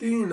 3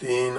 3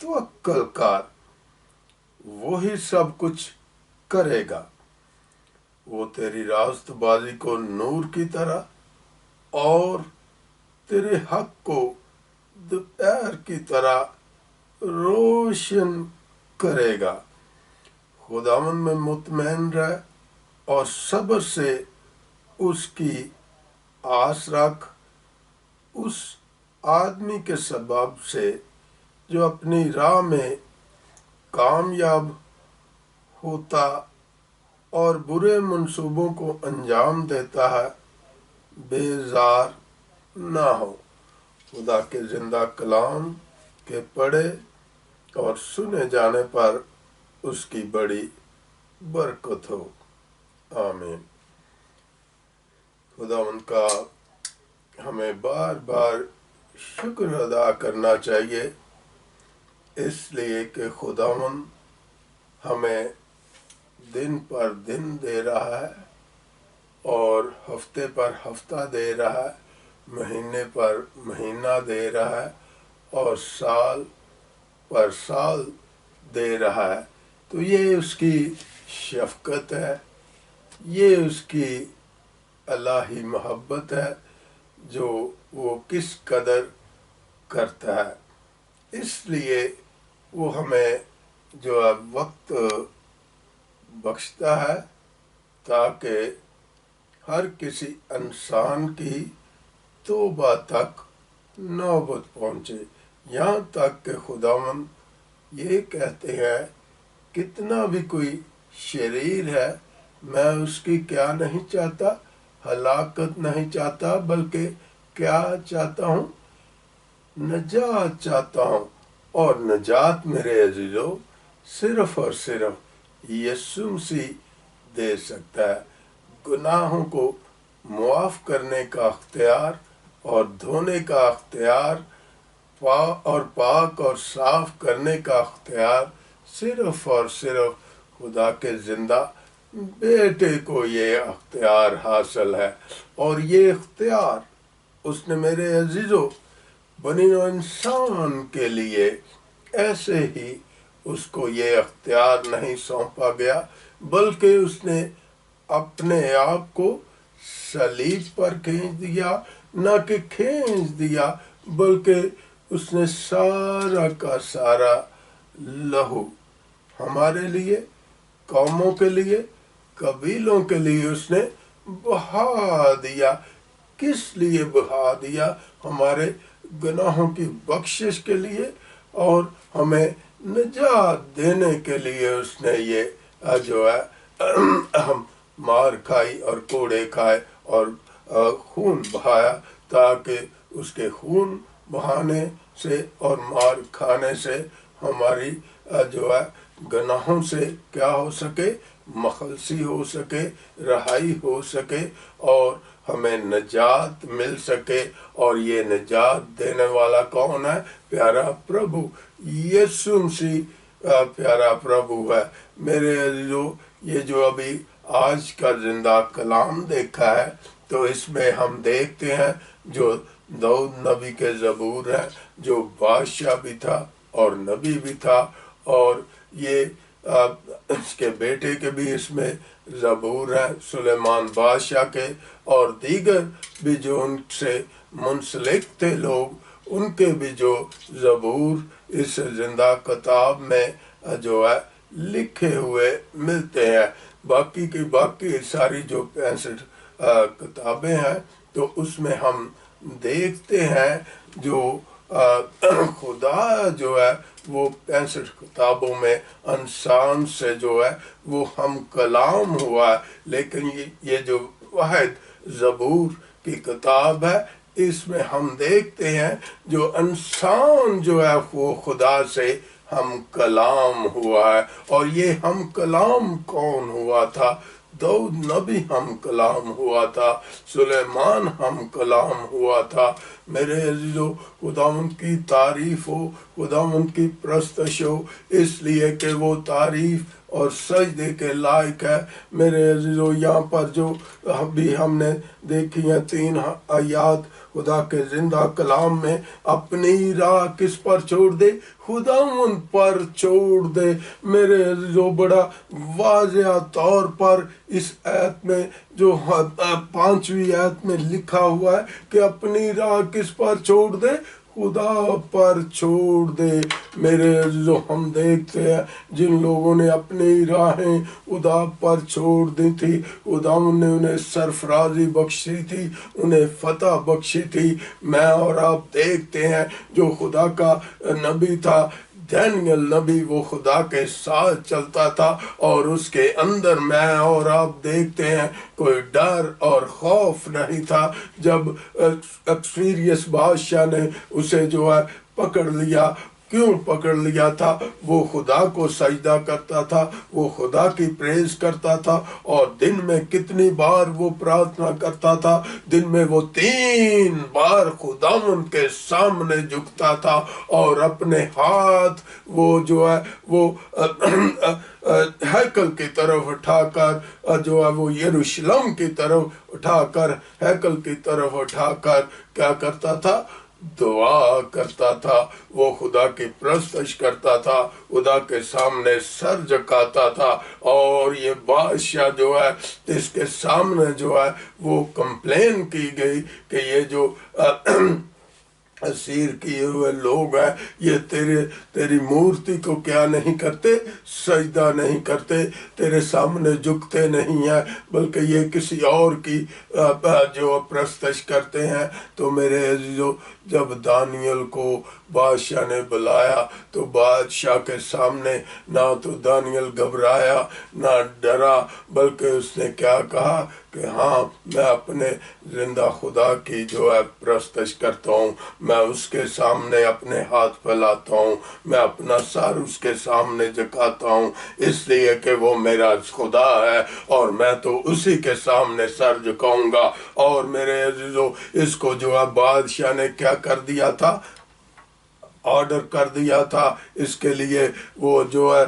توکل کار، وہی سب کچھ کرے گا۔ وہ تیری راست بازی کو نور کی طرح اور تیرے حق کو دوپہر کی طرح روشن کرے گا۔ خداوند میں مطمئن رہ اور صبر سے اس کی آس رکھ، اس آدمی کے سبب سے جو اپنی راہ میں کامیاب ہوتا اور برے منصوبوں کو انجام دیتا ہے، بیزار نہ ہو۔ خدا کے زندہ کلام کے پڑھے اور سنے جانے پر اس کی بڑی برکت ہو۔ آمین۔ خداوند کا ہمیں بار بار شکر ادا کرنا چاہیے، اس لیے کہ خداوند ہمیں دن پر دن دے رہا ہے اور ہفتے پر ہفتہ دے رہا ہے، مہینے پر مہینہ دے رہا ہے اور سال پر سال دے رہا ہے۔ تو یہ اس کی شفقت ہے، یہ اس کی الہی محبت ہے جو وہ کس قدر کرتا ہے۔ اس لیے وہ ہمیں جو ہے وقت بخشتا ہے تاکہ ہر کسی انسان کی توبہ تک نوبت پہنچے، یہاں تک کہ خداوند یہ کہتے ہیں کتنا بھی کوئی شریر ہے، میں اس کی کیا نہیں چاہتا، ہلاکت نہیں چاہتا، بلکہ کیا چاہتا ہوں، نجات چاہتا ہوں۔ اور نجات میرے عزیزو صرف اور صرف یسوع مسیح دے سکتا ہے۔ گناہوں کو معاف کرنے کا اختیار اور دھونے کا اختیار اور پاک اور صاف کرنے کا اختیار صرف اور صرف خدا کے زندہ بیٹے کو یہ اختیار حاصل ہے۔ اور یہ اختیار اس نے میرے عزیزو بنی نوع انسان کے لیے ایسے ہی اس کو یہ اختیار نہیں سونپا گیا، بلکہ اس نے اپنے آپ کو صلیب پر کھینچ دیا، نہ کہ کھینچ دیا بلکہ اس نے سارا کا سارا لہو ہمارے لیے، قوموں کے لیے، قبیلوں کے لیے اس نے بہا دیا۔ کس لیے بہا دیا؟ ہمارے گناہوں کی بخشش کے لیے اور ہمیں نجات دینے کے لیے اس نے یہ جو ہے مار کھائی اور کوڑے کھائے اور خون بہایا، تاکہ اس کے خون بہانے سے اور مار کھانے سے ہماری جو ہے گناہوں سے کیا ہو سکے، مخلصی ہو سکے، رہائی ہو سکے اور ہمیں نجات مل سکے۔ اور یہ نجات دینے والا کون ہے؟ پیارا پربھو یسوع مسیح پیارا پربھو ہے۔ میرے عزیزو، یہ جو ابھی آج کا زندہ کلام دیکھا ہے تو اس میں ہم دیکھتے ہیں جو داؤد نبی کے زبور ہے، جو بادشاہ بھی تھا اور نبی بھی تھا، اور یہ اس کے بیٹے کے بھی اس میں زبور ہیں، سلیمان بادشاہ کے، اور دیگر بھی جو ان سے منسلک تھے لوگ، ان کے بھی جو زبور اس زندہ کتاب میں جو ہے لکھے ہوئے ملتے ہیں۔ باقی کی باقی ساری جو 65 کتابیں ہیں تو اس میں ہم دیکھتے ہیں جو خدا جو ہے وہ 65 کتابوں میں انسان سے جو ہے وہ ہم کلام ہوا ہے، لیکن یہ جو واحد زبور کی کتاب ہے اس میں ہم دیکھتے ہیں جو انسان جو ہے وہ خدا سے ہم کلام ہوا ہے۔ اور یہ ہم کلام کون ہوا تھا؟ داؤد نبی ہم کلام ہوا تھا، سلیمان ہم کلام ہوا تھا۔ میرے عزیزو، خداوند کی تعریف ہو، خداوند کی پرستش ہو، اس لیے کہ وہ تعریف اور سجدے کے لائق ہے۔ میرے عزیزو، یہاں پر جو بھی ہم نے دیکھی ہیں 3 آیات خدا کے زندہ کلام میں، اپنی راہ کس پر چھوڑ دے؟ خدا ان پر چھوڑ دے۔ میرے عزیزو، بڑا واضح طور پر اس آیت میں جو 5ویں آیت میں لکھا ہوا ہے کہ اپنی راہ کس پر چھوڑ دے؟ خدا پر چھوڑ دے۔ میرے عزیزو، ہم دیکھتے ہیں جن لوگوں نے اپنی راہیں خدا پر چھوڑ دی تھی، خدا نے انہیں سرفرازی بخشی تھی، انہیں فتح بخشی تھی۔ میں اور آپ دیکھتے ہیں جو خدا کا نبی تھا دانیل نبی، وہ خدا کے ساتھ چلتا تھا اور اس کے اندر میں اور آپ دیکھتے ہیں کوئی ڈر اور خوف نہیں تھا۔ جب ایکسپیریس بادشاہ نے اسے جو ہے پکڑ لیا، کیوں پکڑ لیا تھا؟ وہ خدا کو سجدہ کرتا تھا، وہ خدا کی پریز کرتا تھا، اور دن میں کتنی بار وہ پرارتھنا کرتا تھا؟ دن میں وہ 3 بار خداوند کے سامنے جھکتا تھا اور اپنے ہاتھ وہ جو ہے وہ ہیکل کی طرف اٹھا کر جو ہے وہ یروشلم کی طرف اٹھا کر، ہیکل کی طرف اٹھا کر کیا کرتا تھا؟ دعا کرتا تھا۔ وہ خدا کی پرستش کرتا تھا، خدا کے سامنے سر جھکاتا تھا۔ اور یہ بادشاہ جو ہے، اس کے سامنے جو ہے وہ کمپلین کی گئی کہ یہ جو اسیر کیے ہوئے لوگ ہیں، یہ تیری مورتی کو کیا نہیں کرتے؟ سجدہ نہیں کرتے، تیرے سامنے جھکتے نہیں ہیں، بلکہ یہ کسی اور کی جو پرستش کرتے ہیں۔ تو میرے عزیزو، جب دانیل کو بادشاہ نے بلایا تو بادشاہ کے سامنے نہ تو دانیل گھبرایا نہ ڈرا، بلکہ اس نے کیا کہا کہ ہاں، میں اپنے زندہ خدا کی جو ہے پرستش کرتا ہوں، میں اس کے سامنے اپنے ہاتھ پھیلاتا ہوں، میں اپنا سر اس کے سامنے جھکاتا ہوں، اس لیے کہ وہ میرا خدا ہے اور میں تو اسی کے سامنے سر جھکاؤں گا۔ اور میرے عزیزو، اس کو جو ہے بادشاہ نے کیا کر دیا تھا؟ آرڈر کر دیا تھا اس کے لیے، وہ جو ہے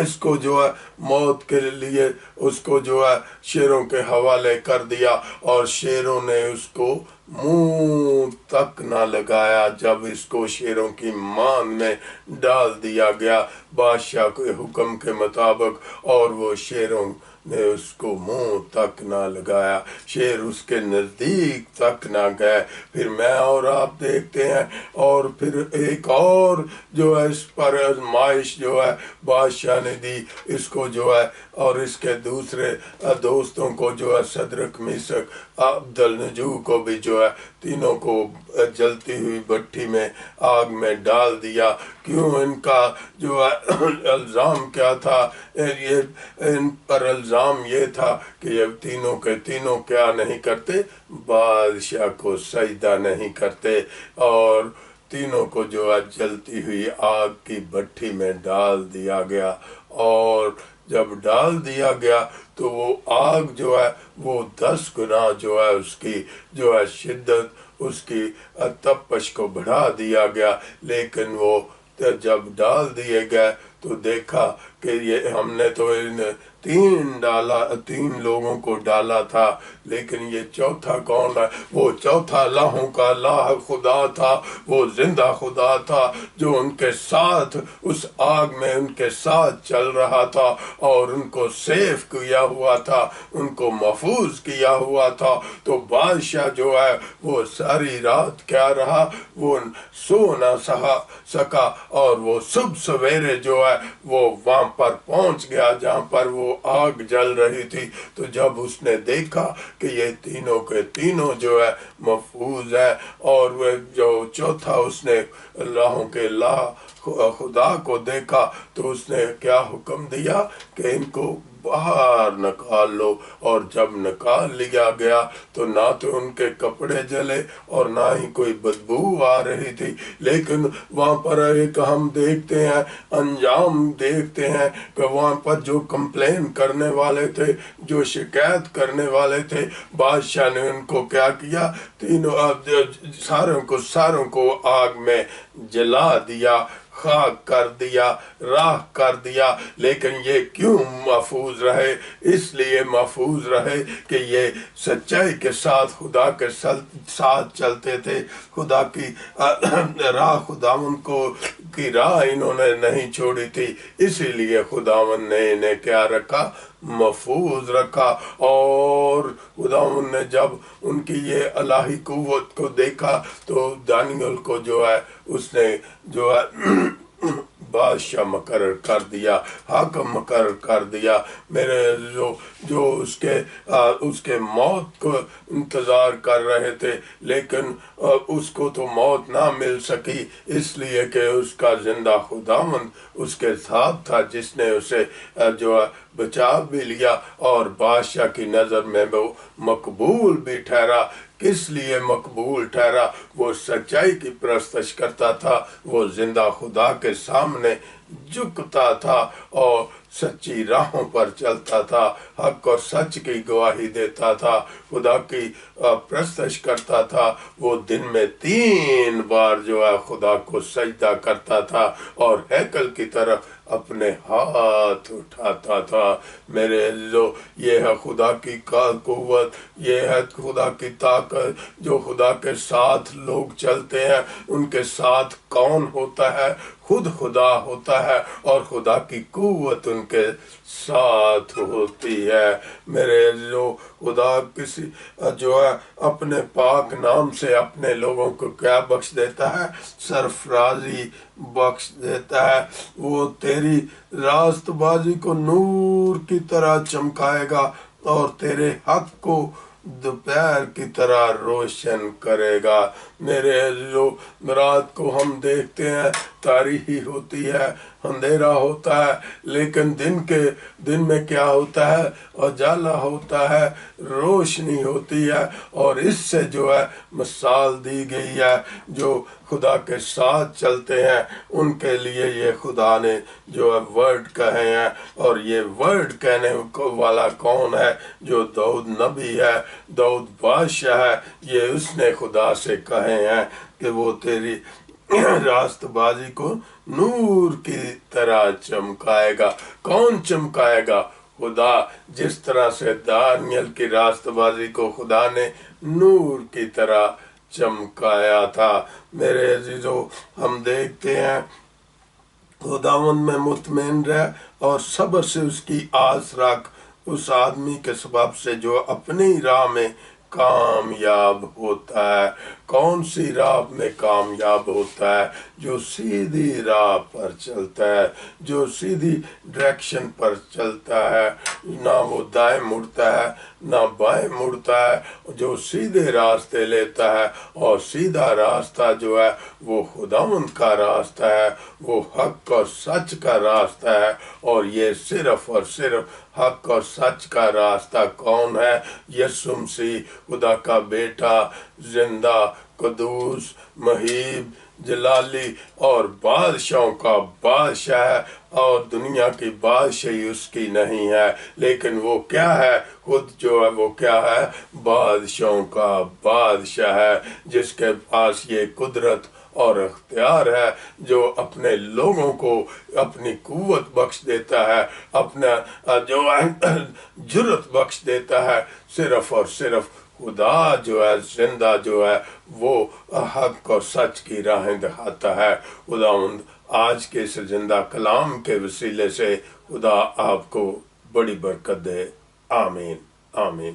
اس کو جو ہے موت کے لیے اس کو جو ہے شیروں کے حوالے کر دیا، اور شیروں نے اس کو منہ تک نہ لگایا۔ جب اس کو شیروں کی مان میں ڈال دیا گیا بادشاہ کے حکم کے مطابق، اور وہ شیروں نے اس کو منہ تک نہ لگایا، شیر اس کے نزدیک تک نہ گئے۔ پھر میں اور آپ دیکھتے ہیں، اور پھر ایک اور جو ہے اس پر آزمائش جو ہے بادشاہ نے دی اس کو جو ہے، اور اس کے دوسرے دوستوں کو جو ہے صدرک میشک عبدالنجو کو بھی جو ہے تینوں کو جلتی ہوئی بھٹی میں آگ میں ڈال دیا۔ کیوں؟ ان کا جو ہے الزام کیا تھا؟ ان پر الزام یہ تھا کہ یہ تینوں کے تینوں کیا نہیں کرتے؟ بادشاہ کو سجدہ نہیں کرتے، اور تینوں کو جو ہے جلتی ہوئی آگ کی بھٹی میں ڈال دیا گیا۔ اور جب ڈال دیا گیا تو وہ آگ جو ہے وہ 10 گنا جو ہے اس کی جو ہے شدت، اس کی تپش کو بڑھا دیا گیا۔ لیکن وہ جب ڈال دیے گئے تو دیکھا کہ یہ ہم نے تو تین لوگوں کو ڈالا تھا، لیکن یہ چوتھا کون ہے؟ وہ چوتھا الہوں کا الہ خدا تھا، وہ زندہ خدا تھا جو ان کے ساتھ اس آگ میں ان کے ساتھ چل رہا تھا، اور ان کو سیف کیا ہوا تھا، ان کو محفوظ کیا ہوا تھا۔ تو بادشاہ جو ہے وہ ساری رات کیا رہا؟ وہ سو نہ سکا، اور وہ صبح سویرے جو ہے وہ وہاں پر پہنچ گیا جہاں پر وہ آگ جل رہی تھی۔ تو جب اس نے دیکھا کہ یہ تینوں کے تینوں جو ہے محفوظ ہے، اور وہ جو چوتھا اس نے اللہوں کے اللہ خدا کو دیکھا، تو اس نے کیا حکم دیا کہ ان کو باہر نکال لو۔ اور جب نکال لیا گیا تو نہ تو ان کے کپڑے جلے اور نہ ہی کوئی بدبو آ رہی تھی، لیکن وہاں پر ایک ہم دیکھتے ہیں انجام دیکھتے ہیں کہ وہاں پر جو کمپلین کرنے والے تھے، جو شکایت کرنے والے تھے، بادشاہ نے ان کو کیا کیا؟ تینوں ساروں کو آگ میں جلا دیا، خاک کر دیا، راہ کر دیا، لیکن یہ کیوں محفوظ رہے؟ اس لیے محفوظ رہے کہ یہ سچائی کے ساتھ خدا کے ساتھ چلتے تھے۔ خدا کی راہ خداوند کی راہ انہوں نے نہیں چھوڑی تھی، اسی لیے خداوند نے انہیں کیا رکھا؟ محفوظ رکھا۔ اور خداوند نے جب ان کی یہ الہی قوت کو دیکھا تو دانیال کو جو ہے اس نے جو ہے بادشاہ مقرر کر دیا، حاکم مقرر کر دیا۔ میرے جو اس کے موت کو انتظار کر رہے تھے، لیکن اس کو تو موت نہ مل سکی، اس لیے کہ اس کا زندہ خداوند اس کے ساتھ تھا، جس نے اسے جو بچا بھی لیا اور بادشاہ کی نظر میں وہ مقبول بھی ٹھہرا۔ کس لیے مقبول ٹھہرا؟ وہ سچائی کی پرستش کرتا تھا، وہ زندہ خدا کے سامنے جھکتا تھا اور سچی راہوں پر چلتا تھا، حق اور سچ کی گواہی دیتا تھا، خدا کی پرستش کرتا تھا۔ وہ دن میں 3 بار جو ہے خدا کو سجدہ کرتا تھا اور ہیکل کی طرف اپنے ہاتھ اٹھاتا تھا۔ میرے عزیزو، یہ ہے خدا کی قوت، یہ ہے خدا کی طاقت۔ جو خدا کے ساتھ لوگ چلتے ہیں، ان کے ساتھ کون ہوتا ہے؟ خود خدا ہوتا ہے، اور خدا کی قوت ان کے ساتھ ہوتی ہے۔ میرے عزیزو، خدا کسی جو ہے اپنے پاک نام سے اپنے لوگوں کو کیا بخش دیتا ہے؟ سرفرازی بخش دیتا ہے۔ وہ تیری راست بازی کو نور کی طرح چمکائے گا اور تیرے حق کو دوپہر کی طرح روشن کرے گا۔ میرے عزیزو، رات کو ہم دیکھتے ہیں تاریکی ہوتی ہے، اندھیرا ہوتا ہے، لیکن دن میں کیا ہوتا ہے؟ اجالا ہوتا ہے، روشنی ہوتی ہے۔ اور اس سے جو ہے مثال دی گئی ہے، جو خدا کے ساتھ چلتے ہیں ان کے لیے یہ خدا نے جو ہے ورڈ کہے ہیں۔ اور یہ ورڈ کہنے والا کون ہے؟ جو داؤد نبی ہے، داؤد بادشاہ ہے۔ یہ اس نے خدا سے کہے ہیں کہ وہ تیری راست بازی کو نور کی طرح چمکائے گا۔ کون چمکائے گا؟ خدا۔ جس طرح سے دانیال کی راست بازی کو خدا نے نور کی طرح چمکایا تھا۔ میرے عزیزو، ہم دیکھتے ہیں خداوند میں مطمئن رہ اور صبر سے اس کی آس رکھ، اس آدمی کے سبب سے جو اپنی راہ میں کامیاب ہوتا ہے۔ کون سی راہ میں کامیاب ہوتا ہے؟ جو سیدھی راہ پر چلتا ہے، جو سیدھی ڈائریکشن پر چلتا ہے، نہ وہ دائیں مڑتا ہے نہ بائیں مڑتا ہے، جو سیدھے راستے لیتا ہے۔ اور سیدھا راستہ جو ہے وہ خداوند کا راستہ ہے، وہ حق اور سچ کا راستہ ہے۔ اور یہ صرف اور صرف حق اور سچ کا راستہ کون ہے؟ یسوع مسیح، خدا کا بیٹا، زندہ، قدوس، مہیب، جلالی اور بادشاہوں کا بادشاہ ہے۔ اور دنیا کی بادشاہی اس کی نہیں ہے، لیکن وہ کیا ہے؟ خود جو ہے وہ کیا ہے؟ بادشاہوں کا بادشاہ ہے، جس کے پاس یہ قدرت اور اختیار ہے، جو اپنے لوگوں کو اپنی قوت بخش دیتا ہے، اپنا جو جرت بخش دیتا ہے۔ صرف اور صرف خدا جو ہے زندہ جو ہے وہ حق اور سچ کی راہیں دکھاتا ہے۔ خداوند آج کے اس زندہ کلام کے وسیلے سے خدا آپ کو بڑی برکت دے۔ آمین، آمین۔